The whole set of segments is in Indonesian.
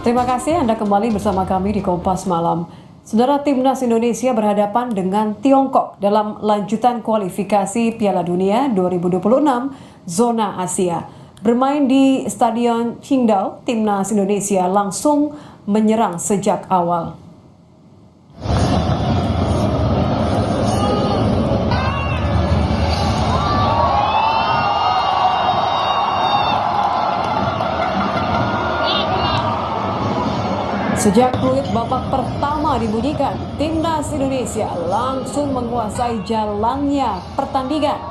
Terima kasih Anda kembali bersama kami di Kompas Malam. Saudara, Timnas Indonesia berhadapan dengan Tiongkok dalam lanjutan kualifikasi Piala Dunia 2026 zona Asia. Bermain di Stadion Qingdao, Timnas Indonesia langsung menyerang sejak awal. Sejak peluit babak pertama dibunyikan, Timnas Indonesia langsung menguasai jalannya pertandingan.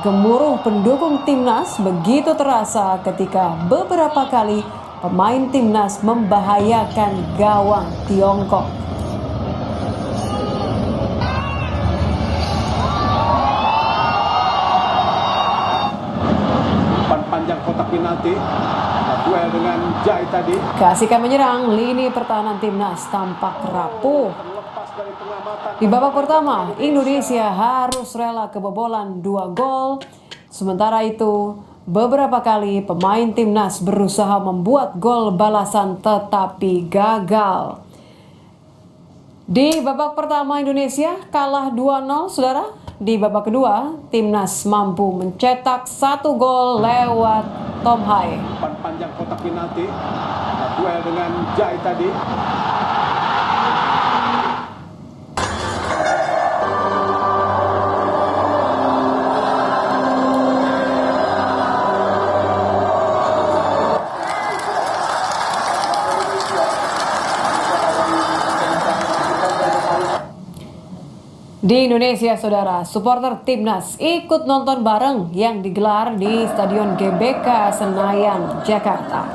Gemuruh pendukung Timnas begitu terasa ketika beberapa kali pemain Timnas membahayakan gawang Tiongkok. Panjang kotak penalti. Duel dengan Jai tadi. Keasikan menyerang, lini pertahanan Timnas tampak rapuh. Di babak pertama, Indonesia harus rela kebobolan 2 gol. Sementara itu, beberapa kali pemain Timnas berusaha membuat gol balasan tetapi gagal. Di babak pertama Indonesia kalah 2-0, saudara. Di babak kedua, Timnas mampu mencetak 1 gol lewat Tom Hai. Panjang kotak penalti. Duel dengan Jai tadi. Di Indonesia, saudara, supporter Timnas ikut nonton bareng yang digelar di Stadion GBK Senayan, Jakarta.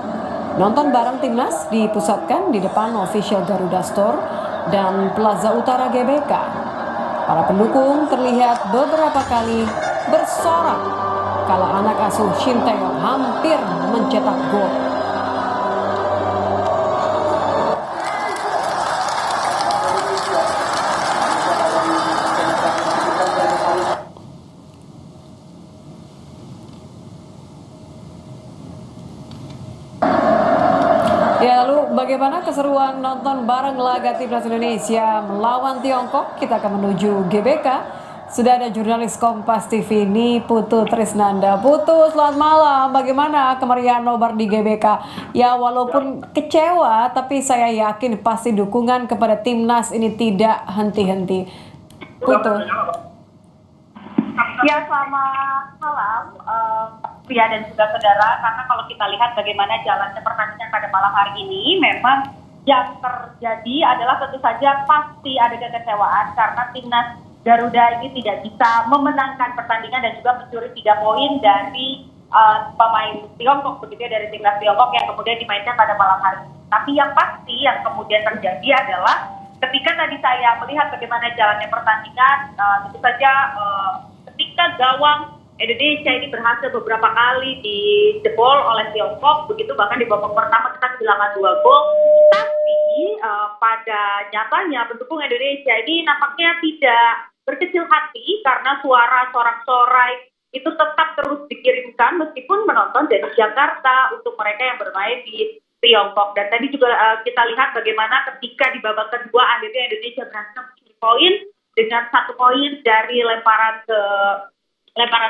Nonton bareng Timnas dipusatkan di depan official Garuda Store dan Plaza Utara GBK. Para pendukung terlihat beberapa kali bersorak kala anak asuh Shin Tae-yong hampir mencetak gol. Ya, lalu bagaimana keseruan nonton bareng laga Timnas Indonesia melawan Tiongkok? Kita akan menuju GBK. Sudah ada jurnalis Kompas TV ini, Putu Trisnanda. Putu, selamat malam. Bagaimana kemeriahan nobar di GBK? Ya, walaupun kecewa, tapi saya yakin pasti dukungan kepada Timnas ini tidak henti-henti. Putu. Ya, selamat malam, Pia dan juga saudara. Karena kalau kita lihat bagaimana jalannya pertandingan pada malam hari ini, memang yang terjadi adalah tentu saja pasti ada kekecewaan karena Timnas Garuda ini tidak bisa memenangkan pertandingan dan juga mencuri 3 poin dari pemain Tiongkok, begitu ya, dari Timnas Tiongkok yang kemudian dimainkan pada malam hari ini. Tapi yang pasti yang kemudian terjadi adalah ketika tadi saya melihat bagaimana jalannya pertandingan, tentu saja ketika gawang Indonesia ini berhasil beberapa kali dijebol oleh Tiongkok, begitu bahkan di babak pertama kita kehilangan 2 gol, tapi pada nyatanya pendukung Indonesia ini nampaknya tidak berkecil hati karena suara sorak-sorai itu tetap terus dikirimkan meskipun menonton dari Jakarta untuk mereka yang bermain di Tiongkok. Dan tadi juga kita lihat bagaimana ketika di babak kedua akhirnya Indonesia berhasil mencuri poin dengan 1 poin dari lemparan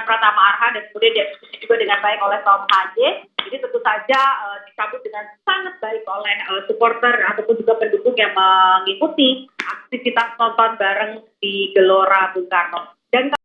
Pratama Arhan dan kemudian dieksekusi juga dengan baik oleh Tom Haje. Jadi tentu saja disambut dengan sangat baik oleh supporter ataupun juga pendukung yang mengikuti aktivitas nonton bareng di Gelora Bung Karno. Dan